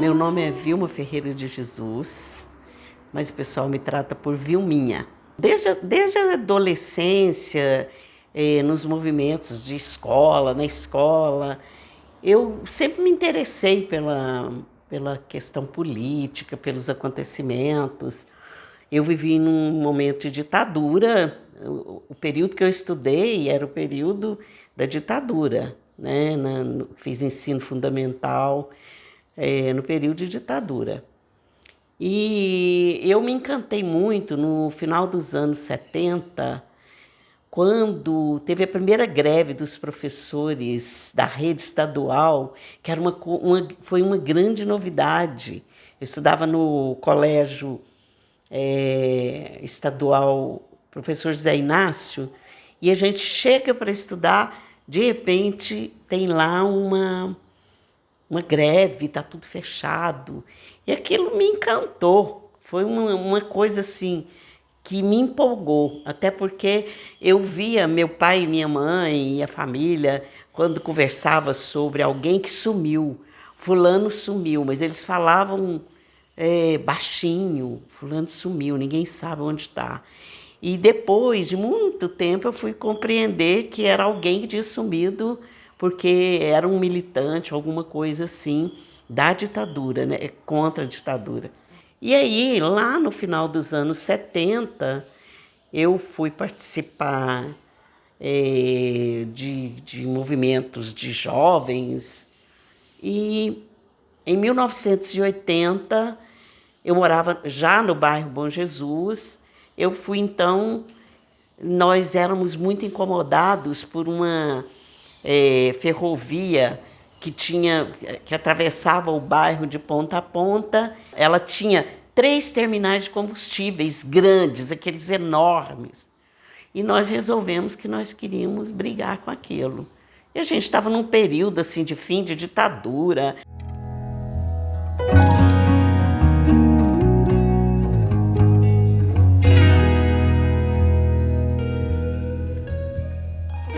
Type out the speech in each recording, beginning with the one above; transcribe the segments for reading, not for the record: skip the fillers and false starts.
Meu nome é Vilma Ferreira de Jesus, mas o pessoal me trata por Vilminha. Desde a adolescência, nos movimentos de escola, na escola, eu sempre me interessei pela questão política, pelos acontecimentos. Eu vivi num momento de ditadura. O período que eu estudei era o período da ditadura, né? Fiz ensino fundamental no período de ditadura. E eu me encantei muito no final dos anos 70, quando teve a primeira greve dos professores da rede estadual, que era foi uma grande novidade. Eu estudava no colégio estadual Professor José Inácio, e a gente chega para estudar, de repente tem lá uma greve, está tudo fechado. E aquilo me encantou. Foi uma coisa assim que me empolgou, até porque eu via meu pai e minha mãe e a família, quando conversava sobre alguém que sumiu, fulano sumiu, mas eles falavam baixinho, fulano sumiu, ninguém sabe onde está. E depois de muito tempo eu fui compreender que era alguém que tinha sumido porque era um militante, alguma coisa assim, da ditadura, né? Contra a ditadura. E aí, lá no final dos anos 70, eu fui participar de movimentos de jovens e em 1980 eu morava já no bairro Bom Jesus. Eu fui então, nós éramos muito incomodados por uma ferrovia que atravessava o bairro de ponta a ponta. Ela tinha 3 terminais de combustíveis grandes, aqueles enormes. E nós resolvemos que nós queríamos brigar com aquilo. E a gente estava num período assim de fim de ditadura.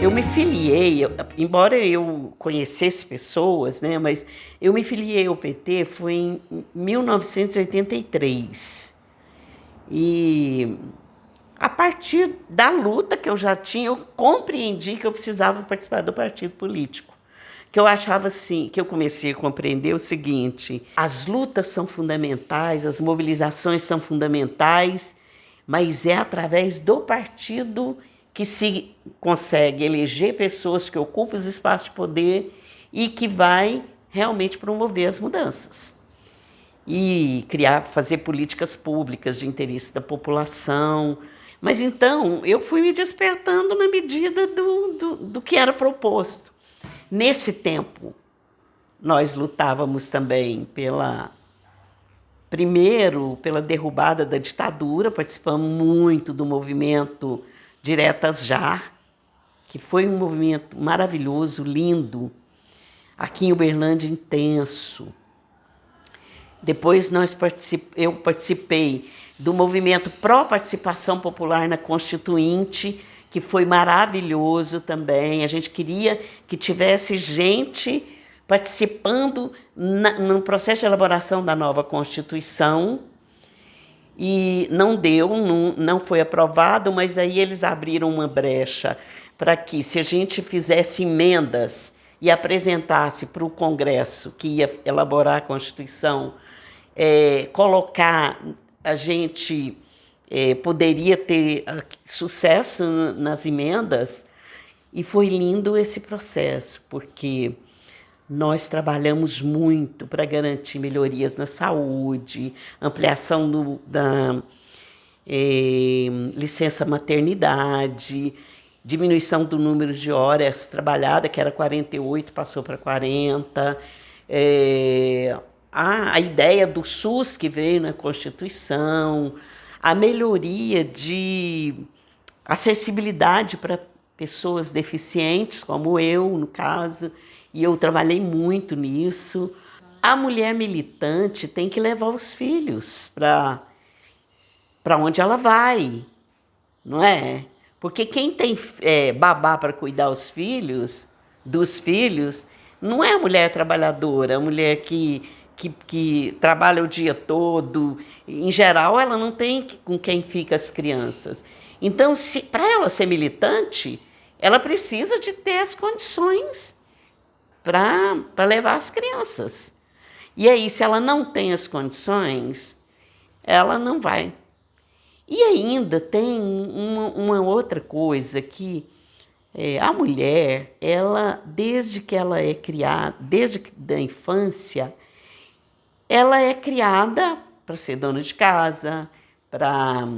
Eu me filiei, embora eu conhecesse pessoas, né, mas eu me filiei ao PT foi em 1983. E a partir da luta que eu já tinha, eu compreendi que eu precisava participar do partido político. Que eu achava assim, que eu comecei a compreender o seguinte: as lutas são fundamentais, as mobilizações são fundamentais, mas é através do partido que se consegue eleger pessoas que ocupam os espaços de poder e que vai realmente promover as mudanças. E fazer políticas públicas de interesse da população. Mas então eu fui me despertando na medida do que era proposto. Nesse tempo, nós lutávamos também primeiro, pela derrubada da ditadura, participamos muito do movimento Diretas Já, que foi um movimento maravilhoso, lindo, aqui em Uberlândia, intenso. Depois eu participei do movimento pró-participação popular na Constituinte, que foi maravilhoso também. A gente queria que tivesse gente participando no processo de elaboração da nova Constituição. E não deu, não foi aprovado, mas aí eles abriram uma brecha para que, se a gente fizesse emendas e apresentasse para o Congresso, que ia elaborar a Constituição, colocar, a gente poderia ter sucesso nas emendas. E foi lindo esse processo, porque nós trabalhamos muito para garantir melhorias na saúde, ampliação da licença maternidade, diminuição do número de horas trabalhadas, que era 48, passou para 40. A ideia do SUS que veio na Constituição, a melhoria de acessibilidade para pessoas deficientes, como eu, no caso, e eu trabalhei muito nisso. A mulher militante tem que levar os filhos para onde ela vai, não é? Porque quem tem babá para cuidar dos filhos, não é a mulher trabalhadora, a mulher que que trabalha o dia todo. Em geral, ela não tem com quem fica as crianças. Então, para ela ser militante, ela precisa de ter as condições para levar as crianças. E aí, se ela não tem as condições, ela não vai. E ainda tem uma outra coisa que a mulher, ela, desde que ela é criada, desde da infância, ela é criada para ser dona de casa, para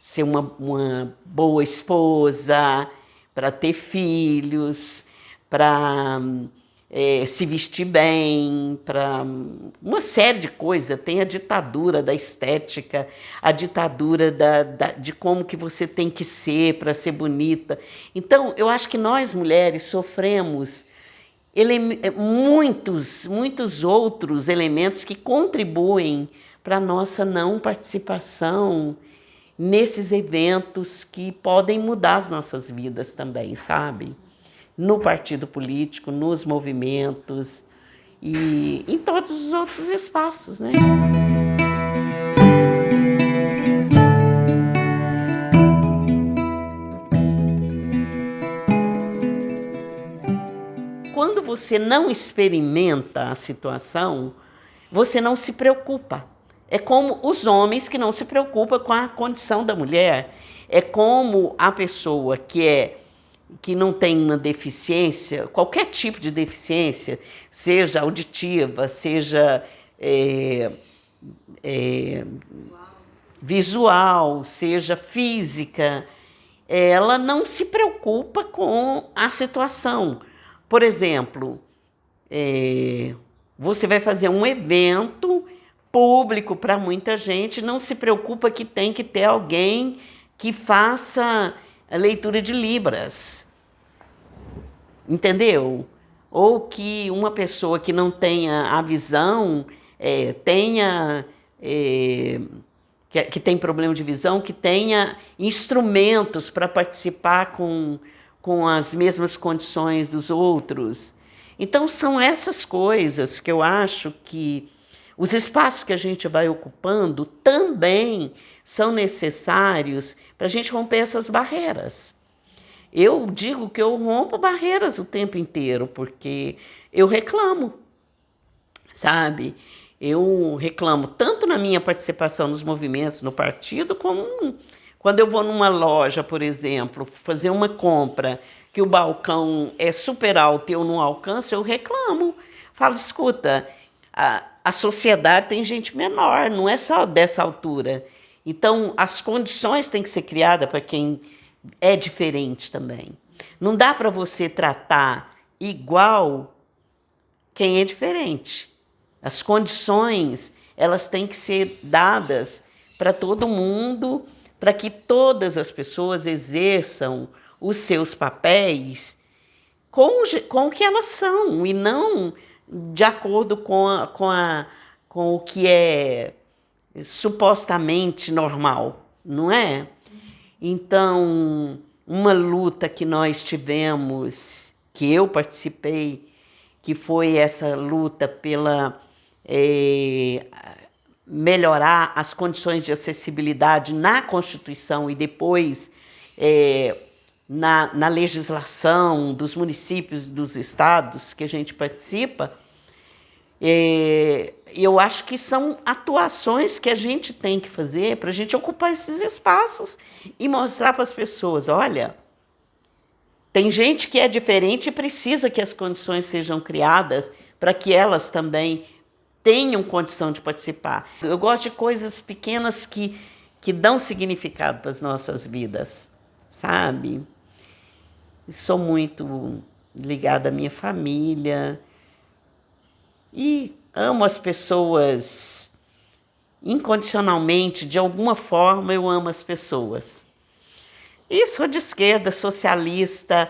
ser uma boa esposa, para ter filhos, para se vestir bem, para uma série de coisas. Tem a ditadura da estética, a ditadura de como que você tem que ser para ser bonita. Então, eu acho que nós mulheres sofremos muitos outros elementos que contribuem para a nossa não participação nesses eventos que podem mudar as nossas vidas também, sabe? No partido político, nos movimentos e em todos os outros espaços, né? Quando você não experimenta a situação, você não se preocupa. É como os homens que não se preocupam com a condição da mulher. É como a pessoa que não tem uma deficiência, qualquer tipo de deficiência, seja auditiva, seja visual, seja física, ela não se preocupa com a situação. Por exemplo, você vai fazer um evento público para muita gente, não se preocupa que tem que ter alguém que faça a leitura de Libras, entendeu? Ou que uma pessoa que não tenha a visão, que tem problema de visão, que tenha instrumentos para participar com as mesmas condições dos outros. Então, são essas coisas que eu acho que os espaços que a gente vai ocupando também são necessários para a gente romper essas barreiras. Eu digo que eu rompo barreiras o tempo inteiro, porque eu reclamo, sabe? Eu reclamo tanto na minha participação nos movimentos, no partido, como quando eu vou numa loja, por exemplo, fazer uma compra, que o balcão é super alto e eu não alcanço, eu reclamo. Falo, escuta, a sociedade tem gente menor, não é só dessa altura. Então, as condições têm que ser criadas para quem é diferente também. Não dá para você tratar igual quem é diferente. As condições, elas têm que ser dadas para todo mundo, para que todas as pessoas exerçam os seus papéis com o que elas são, e não de acordo com o que é supostamente normal, não é? Então, uma luta que nós tivemos, que eu participei, que foi essa luta pela melhorar as condições de acessibilidade na Constituição e depois na legislação dos municípios, dos estados que a gente participa, eu acho que são atuações que a gente tem que fazer para a gente ocupar esses espaços e mostrar para as pessoas, olha, tem gente que é diferente e precisa que as condições sejam criadas para que elas também tenham condição de participar. Eu gosto de coisas pequenas que dão significado para as nossas vidas, sabe? Sou muito ligada à minha família e amo as pessoas incondicionalmente, de alguma forma eu amo as pessoas. E sou de esquerda, socialista,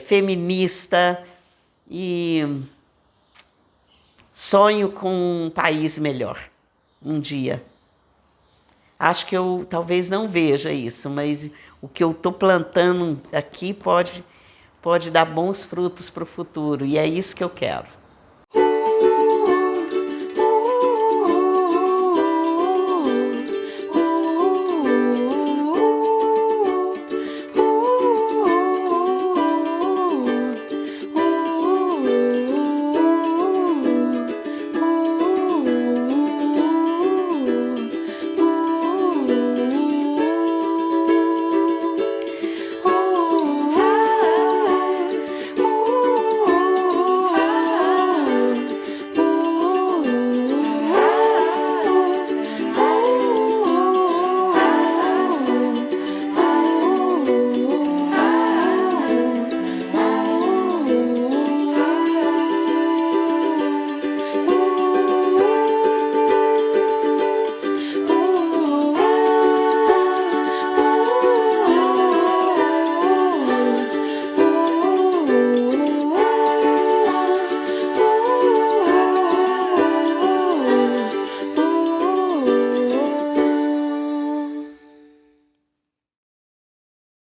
feminista e sonho com um país melhor um dia. Acho que eu talvez não veja isso, mas o que eu estou plantando aqui pode dar bons frutos para o futuro, e é isso que eu quero.